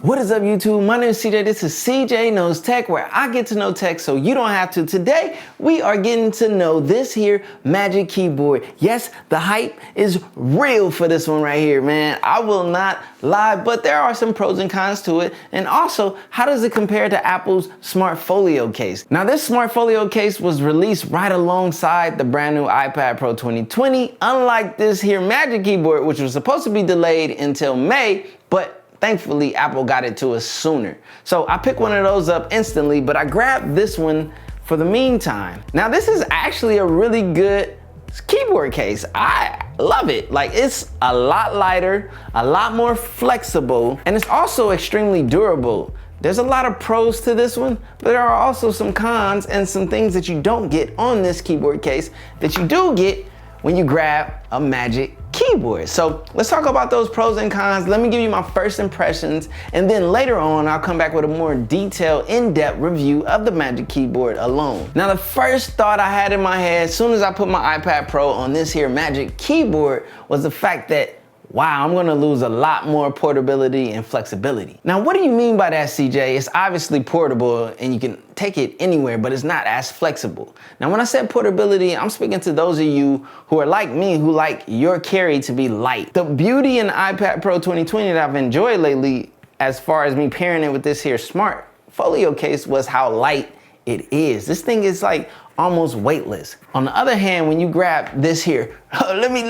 What is up, YouTube? My name is CJ. This is CJ Knows Tech, where I get to know tech so you don't have to. Today, we are getting to know this here Magic Keyboard. Yes, the hype is real for this one right here, man. I will not lie, but there are some pros and cons to it. And also, how does it compare to Apple's Smart Folio case? Now, this Smart Folio case was released right alongside the brand new iPad Pro 2020, unlike this here Magic Keyboard, which was supposed to be delayed until May, but thankfully, Apple got it to us sooner. So I picked one of those up instantly, but I grabbed this one for the meantime. Now, this is actually a really good keyboard case. I love it. Like, it's a lot lighter, a lot more flexible, and it's also extremely durable. There's a lot of pros to this one, but there are also some cons and some things that you don't get on this keyboard case that you do get when you grab a Magic Keyboard. So let's talk about those pros and cons. Let me give you my first impressions, and then later on I'll come back with a more detailed, in-depth review of the Magic Keyboard alone. Now, the first thought I had in my head as soon as I put my iPad Pro on this here Magic Keyboard was the fact that, wow, I'm gonna lose a lot more portability and flexibility. Now, what do you mean by that, CJ? It's obviously portable and you can take it anywhere, but it's not as flexible. Now, when I said portability, I'm speaking to those of you who are like me, who like your carry to be light. The beauty in the iPad Pro 2020 that I've enjoyed lately, as far as me pairing it with this here Smart Folio case, was how light it is. This thing is like almost weightless. On the other hand, when you grab this here, let me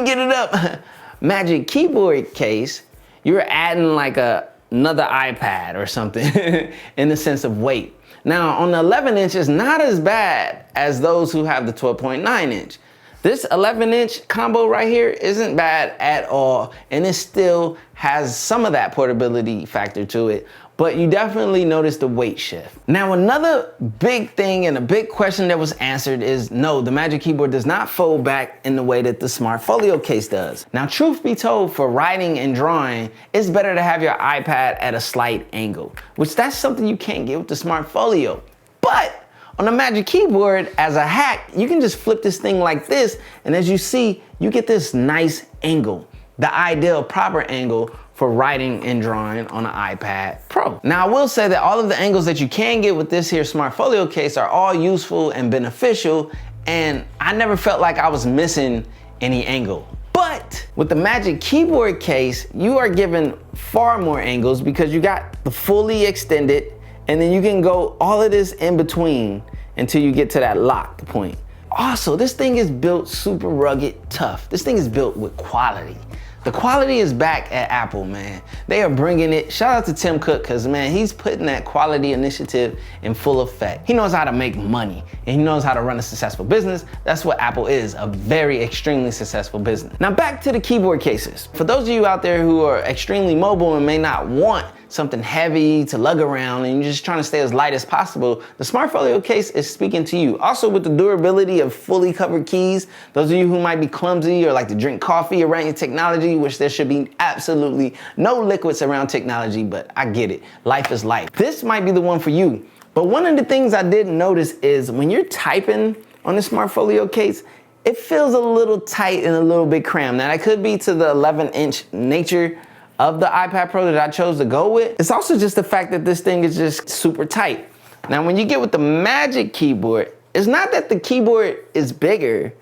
get it up. Magic Keyboard case, you're adding like another iPad or something in the sense of weight. Now, on the 11-inch, it's not as bad as those who have the 12.9-inch. This 11-inch combo right here isn't bad at all, and it still has some of that portability factor to it, but you definitely notice the weight shift. Now, another big thing and a big question that was answered is no, the Magic Keyboard does not fold back in the way that the Smart Folio case does. Now, truth be told, for writing and drawing, it's better to have your iPad at a slight angle, which that's something you can't get with the Smart Folio. But on the Magic Keyboard, as a hack, you can just flip this thing like this, and as you see, you get this nice angle, the ideal proper angle for writing and drawing on an iPad Pro. Now, I will say that all of the angles that you can get with this here Smart Folio case are all useful and beneficial, and I never felt like I was missing any angle. But with the Magic Keyboard case, you are given far more angles because you got the fully extended, and then you can go all of this in between until you get to that lock point. Also, this thing is built super rugged tough. This thing is built with quality. The quality is back at Apple, man. They are bringing it. Shout out to Tim Cook, because, man, he's putting that quality initiative in full effect. He knows how to make money, and he knows how to run a successful business. That's what Apple is, a very extremely successful business. Now, back to the keyboard cases. For those of you out there who are extremely mobile and may not want something heavy to lug around and you're just trying to stay as light as possible, the Smart Folio case is speaking to you. Also, with the durability of fully covered keys, those of you who might be clumsy or like to drink coffee around your technology, which there should be absolutely no liquids around technology, but I get it. Life is life. This might be the one for you. But one of the things I did notice is when you're typing on the Smart Folio case, it feels a little tight and a little bit cramped. Now, that could be to the 11-inch nature of the iPad Pro that I chose to go with. It's also just the fact that this thing is just super tight. Now, when you get with the Magic Keyboard, it's not that the keyboard is bigger,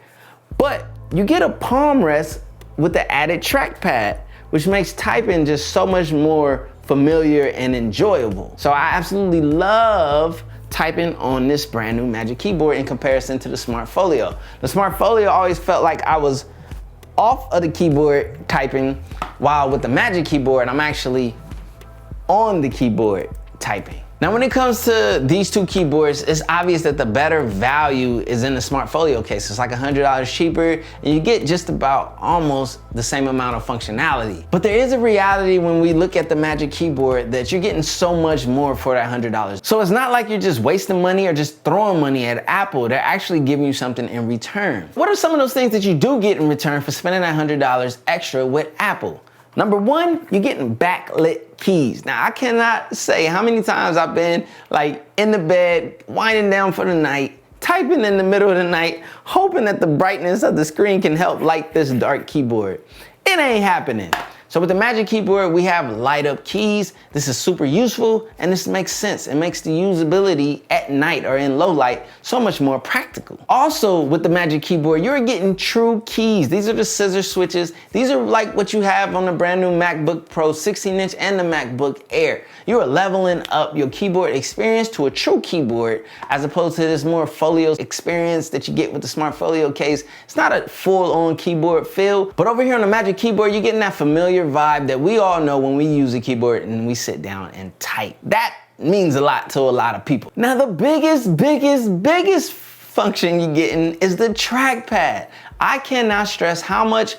but you get a palm rest with the added trackpad, which makes typing just so much more familiar and enjoyable. So I absolutely love typing on this brand new Magic Keyboard in comparison to the Smart Folio. The Smart Folio always felt like I was off of the keyboard typing, while with the Magic Keyboard, I'm actually on the keyboard typing. Now, when it comes to these two keyboards, it's obvious that the better value is in the Smart Folio case. It's like $100 cheaper, and you get just about almost the same amount of functionality. But there is a reality when we look at the Magic Keyboard that you're getting so much more for that $100. So it's not like you're just wasting money or just throwing money at Apple. They're actually giving you something in return. What are some of those things that you do get in return for spending that $100 extra with Apple? Number one, you're getting backlit keys. Now, I cannot say how many times I've been like in the bed, winding down for the night, typing in the middle of the night, hoping that the brightness of the screen can help light this dark keyboard. It ain't happening. So with the Magic Keyboard, we have light up keys. This is super useful and this makes sense. It makes the usability at night or in low light so much more practical. Also with the Magic Keyboard, you're getting true keys. These are the scissor switches. These are like what you have on the brand new MacBook Pro 16-inch and the MacBook Air. You are leveling up your keyboard experience to a true keyboard as opposed to this more folio experience that you get with the Smart Folio case. It's not a full-on keyboard feel, but over here on the Magic Keyboard, you're getting that familiar vibe that we all know when we use a keyboard and we sit down and type. That means a lot to a lot of people. Now the biggest function you're getting is the trackpad. I cannot stress how much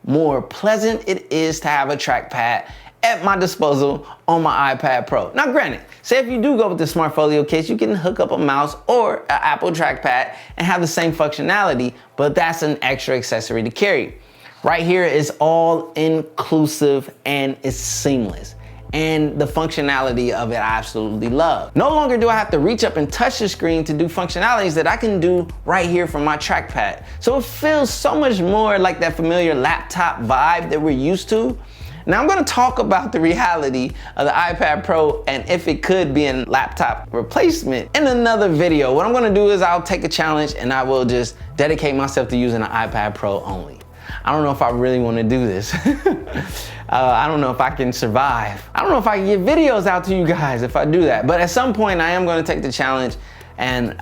more pleasant it is to have a trackpad at my disposal on my iPad Pro. Now granted, say if you do go with the Smart Folio case, you can hook up a mouse or an Apple trackpad and have the same functionality, but that's an extra accessory to carry. Right here is all inclusive and it's seamless. And the functionality of it I absolutely love. No longer do I have to reach up and touch the screen to do functionalities that I can do right here from my trackpad. So it feels so much more like that familiar laptop vibe that we're used to. Now I'm gonna talk about the reality of the iPad Pro and if it could be a laptop replacement in another video. What I'm gonna do is I'll take a challenge and I will just dedicate myself to using the iPad Pro only. I don't know if I really wanna do this. I don't know if I can survive. I don't know if I can get videos out to you guys if I do that. But at some point I am gonna take the challenge and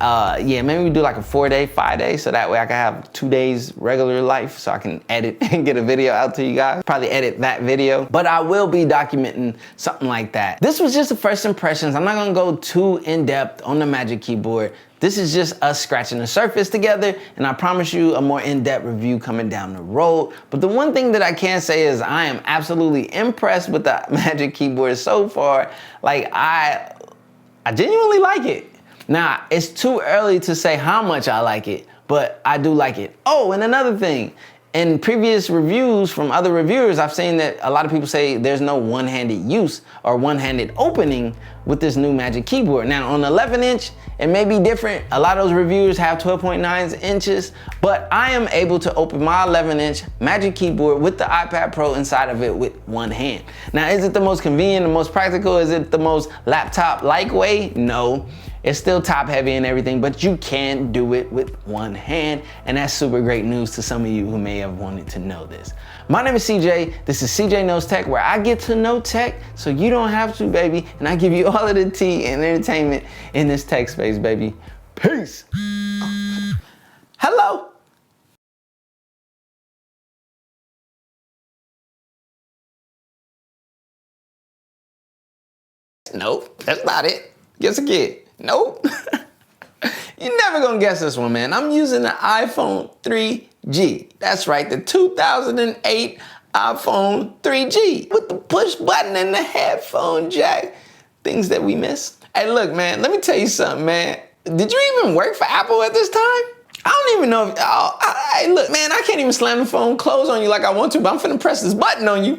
yeah, maybe we do like a 4-day, 5-day, so that way I can have 2 days regular life so I can edit and get a video out to you guys. Probably edit that video, but I will be documenting something like that. This was just the first impressions. I'm not gonna go too in depth on the Magic Keyboard. This is just us scratching the surface together, and I promise you a more in-depth review coming down the road. But the one thing that I can say is I am absolutely impressed with the Magic Keyboard so far. Like I genuinely like it. Now, it's too early to say how much I like it, but I do like it. Oh, and another thing, in previous reviews from other reviewers, I've seen that a lot of people say there's no one-handed use or one-handed opening with this new Magic Keyboard. Now, on the 11-inch, it may be different. A lot of those reviewers have 12.9 inches, but I am able to open my 11-inch Magic Keyboard with the iPad Pro inside of it with one hand. Now, is it the most convenient, the most practical? Is it the most laptop-like way? No. It's still top heavy and everything, but you can do it with one hand, and that's super great news to some of you who may have wanted to know this. My name is CJ, this is CJ Knows Tech, where I get to know tech so you don't have to, baby, and I give you all of the tea and entertainment in this tech space, baby. Peace. Oh. Hello. Nope, that's not it. Guess again. Nope. You're never gonna guess this one, man. I'm using the iPhone 3G. That's right, the 2008 iPhone 3G with the push button and the headphone jack. Things that we missed. Hey, look, man, let me tell you something, man. Did you even work for Apple at this time? I don't even know if, hey, look, man, I can't even slam the phone close on you like I want to, but I'm finna press this button on you.